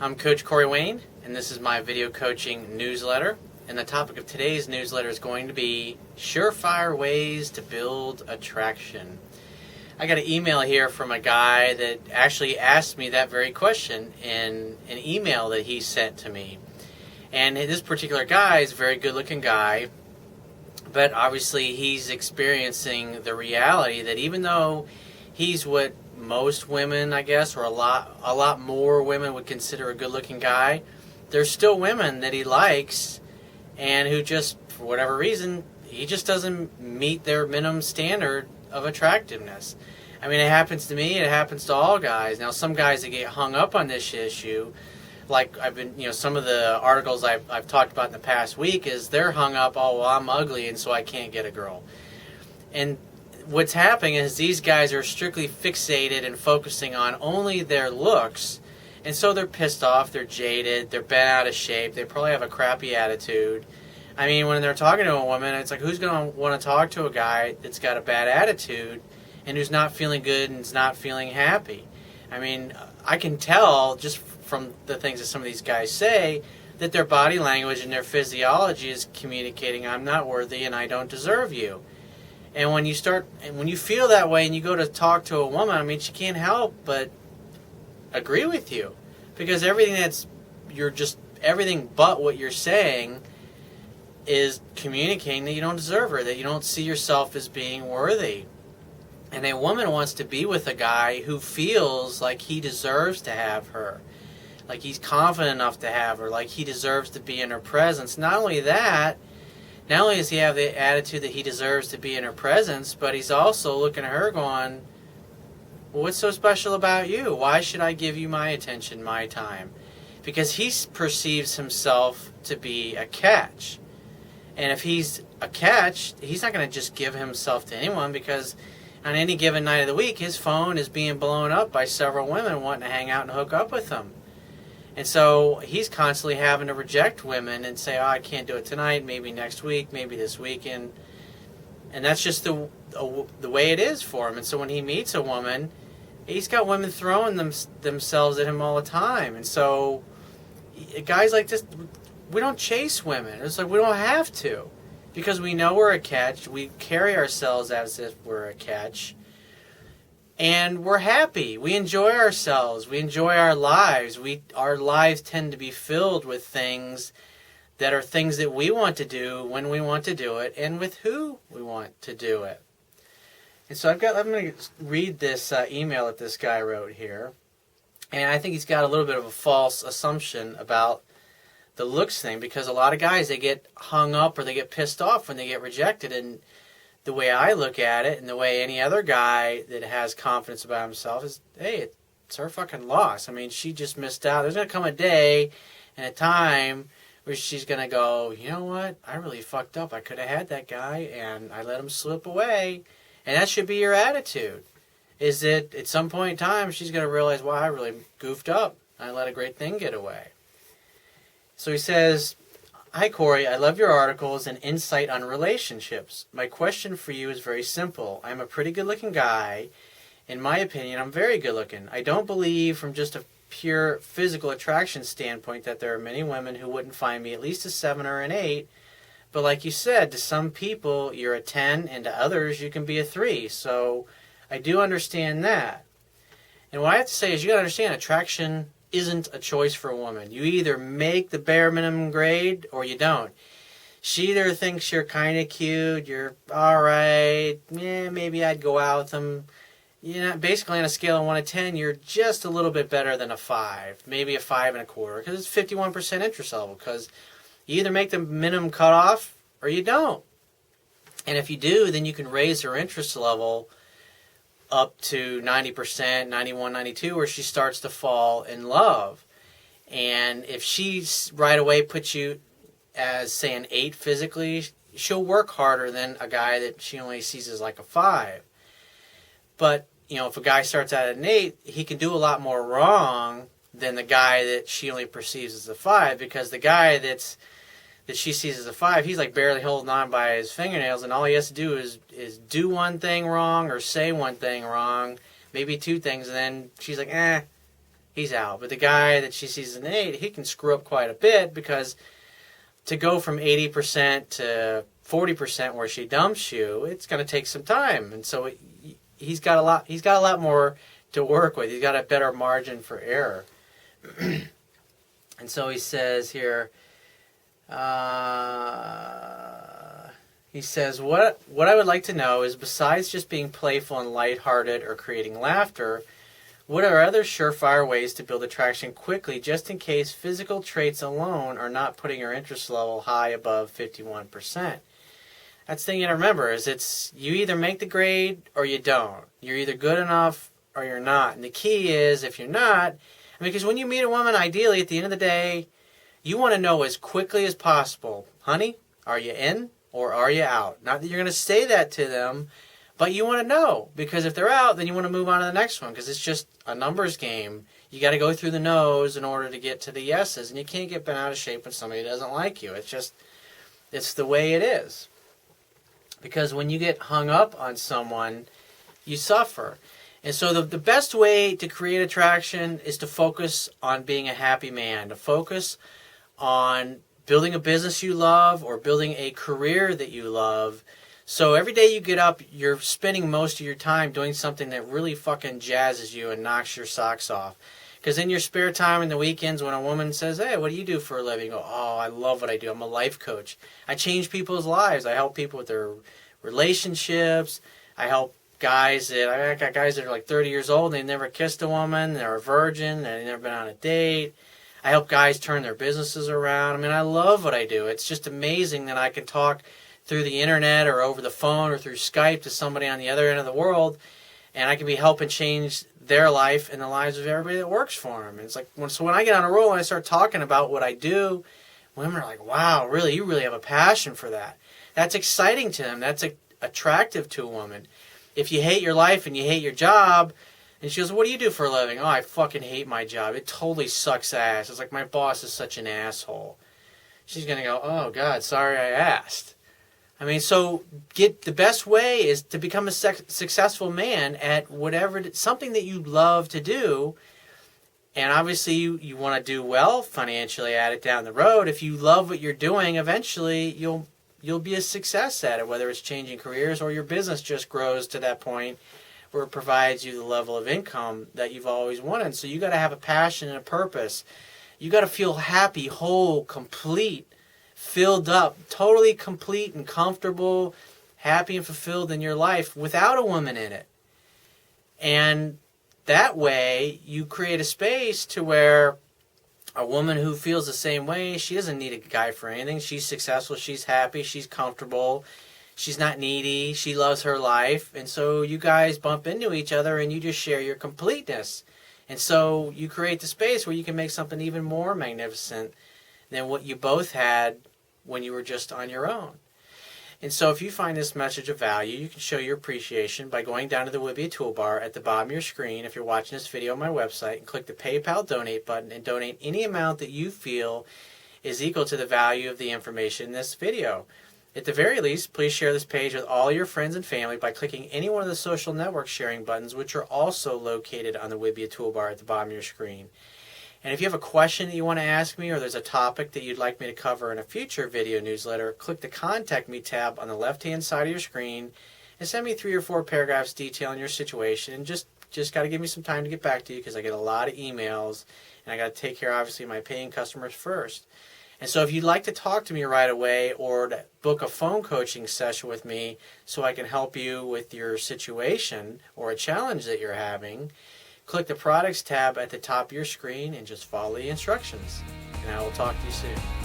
I'm Coach Corey Wayne, and this is my video coaching newsletter. And the topic of today's newsletter is going to be surefire ways to build attraction. I got an email here from a guy that actually asked me that very question in an email that he sent to me. And this particular guy is a very good-looking guy, but obviously he's experiencing the reality that even though he's what most women, I guess, or a lot more women would consider a good-looking guy, there's still women that he likes and who just, for whatever reason, he just doesn't meet their minimum standard of attractiveness. I mean, it happens to me, it happens to all guys. Now, some guys that get hung up on this issue, like some of the articles I've talked about in the past week, is they're hung up, oh, well, I'm ugly and so I can't get a girl. And what's happening is these guys are strictly fixated and focusing on only their looks, and so they're pissed off, they're jaded, they're bent out of shape, they probably have a crappy attitude. I mean, when they're talking to a woman, it's like, who's going to want to talk to a guy that's got a bad attitude and who's not feeling good and is not feeling happy? I mean, I can tell just from the things that some of these guys say that their body language and their physiology is communicating, I'm not worthy and I don't deserve you. And when you feel that way and you go to talk to a woman, I mean, she can't help but agree with you, because everything but what you're saying is communicating that you don't deserve her, that you don't see yourself as being worthy. And a woman wants to be with a guy who feels like he deserves to have her, like he's confident enough to have her, like he deserves to be in her presence. Not only does he have the attitude that he deserves to be in her presence, but he's also looking at her going, well, what's so special about you? Why should I give you my attention, my time? Because he perceives himself to be a catch. And if he's a catch, he's not going to just give himself to anyone, because on any given night of the week, his phone is being blown up by several women wanting to hang out and hook up with him. And so he's constantly having to reject women and say, oh, I can't do it tonight, maybe next week, maybe this weekend. And that's just the way it is for him. And so when he meets a woman, he's got women throwing themselves at him all the time. And so guys like this, we don't chase women. It's like we don't have to, because we know we're a catch. We carry ourselves as if we're a catch. And we're happy. We enjoy ourselves. We enjoy our lives. Our lives tend to be filled with things that are things that we want to do when we want to do it and with who we want to do it. And so I'm going to read this email that this guy wrote here. And I think he's got a little bit of a false assumption about the looks thing, because a lot of guys, they get hung up or they get pissed off when they get rejected. And the way I look at it, and the way any other guy that has confidence about himself is, hey, it's her fucking loss. I mean, she just missed out. There's going to come a day and a time where she's going to go, you know what? I really fucked up. I could have had that guy, and I let him slip away. And that should be your attitude, is that at some point in time, she's going to realize, wow, I really goofed up. I let a great thing get away. So he says, hi, Corey. I love your articles and insight on relationships. My question for you is very simple. I'm a pretty good-looking guy. In my opinion, I'm very good-looking. I don't believe from just a pure physical attraction standpoint that there are many women who wouldn't find me at least a 7 or an 8. But like you said, to some people, you're a 10, and to others, you can be a 3. So I do understand that. And what I have to say is, you got to understand, attraction isn't a choice for a woman. You either make the bare minimum grade or you don't. She either thinks you're kind of cute, you're all right, maybe I'd go out with them. You know, basically on a scale of 1 to 10, you're just a little bit better than a 5, maybe a 5 and a quarter, because it's 51% interest level, because you either make the minimum cutoff or you don't. And if you do, then you can raise her interest level up to 90%, 91, 92, where she starts to fall in love. And if she right away puts you as, say, an 8 physically, she'll work harder than a guy that she only sees as like a 5. But, if a guy starts out at an 8, he can do a lot more wrong than the guy that she only perceives as a 5, because the guy that she sees as a 5, he's like barely holding on by his fingernails, and all he has to do is do one thing wrong or say one thing wrong, maybe 2 things, and then she's like, he's out. But the guy that she sees as an 8, he can screw up quite a bit, because to go from 80% to 40% where she dumps you, it's going to take some time. And so he's got a lot more to work with. He's got a better margin for error. And so he says here, he says, what I would like to know is, besides just being playful and lighthearted or creating laughter, what are other surefire ways to build attraction quickly, just in case physical traits alone are not putting your interest level high above 51%? That's the thing you gotta remember, is you either make the grade or you don't. You're either good enough or you're not. And the key is, if you're not, because when you meet a woman, ideally, at the end of the day, you want to know as quickly as possible, honey, are you in or are you out? Not that you're going to say that to them, but you want to know. Because if they're out, then you want to move on to the next one, because it's just a numbers game. You got to go through the no's in order to get to the yeses, and you can't get bent out of shape when somebody doesn't like you. It's the way it is. Because when you get hung up on someone, you suffer. And so the best way to create attraction is to focus on being a happy man, to focus on building a business you love or building a career that you love. So every day you get up, you're spending most of your time doing something that really fucking jazzes you and knocks your socks off. Because in your spare time and the weekends, when a woman says, hey, what do you do for a living? You go, oh, I love what I do. I'm a life coach. I change people's lives. I help people with their relationships. I help guys I got guys that are like 30 years old, and they've never kissed a woman, they're a virgin, they've never been on a date. I help guys turn their businesses around. I mean, I love what I do. It's just amazing that I can talk through the internet or over the phone or through Skype to somebody on the other end of the world, and I can be helping change their life and the lives of everybody that works for them. And it's like, so when I get on a roll and I start talking about what I do, women are like, wow, really, you really have a passion for that. That's exciting to them. That's attractive to a woman. If you hate your life and you hate your job, and she goes, what do you do for a living? Oh, I fucking hate my job. It totally sucks ass. It's like, my boss is such an asshole. She's going to go, oh, God, sorry I asked. I mean, so the best way is to become a successful man at something that you love to do. And obviously you want to do well financially at it down the road. If you love what you're doing, eventually you'll be a success at it, whether it's changing careers or your business just grows to that point where it provides you the level of income that you've always wanted. So you got to have a passion and a purpose. You got to feel happy, whole, complete, filled up, totally complete and comfortable, happy and fulfilled in your life without a woman in it. And that way you create a space to where a woman who feels the same way, she doesn't need a guy for anything. She's successful, she's happy, she's comfortable, she's not needy, she loves her life. And so you guys bump into each other and you just share your completeness. And so you create the space where you can make something even more magnificent than what you both had when you were just on your own. And so if you find this message of value, you can show your appreciation by going down to the Wibbia toolbar at the bottom of your screen if you're watching this video on my website, and click the PayPal donate button and donate any amount that you feel is equal to the value of the information in this video. At the very least, please share this page with all your friends and family by clicking any one of the social network sharing buttons, which are also located on the Wibbia toolbar at the bottom of your screen. And if you have a question that you want to ask me, or there's a topic that you'd like me to cover in a future video newsletter, click the Contact Me tab on the left-hand side of your screen and send me 3 or 4 paragraphs detailing your situation. And just got to give me some time to get back to you, because I get a lot of emails, and I got to take care, obviously, of my paying customers first. And so if you'd like to talk to me right away, or to book a phone coaching session with me so I can help you with your situation or a challenge that you're having, click the Products tab at the top of your screen and just follow the instructions. And I will talk to you soon.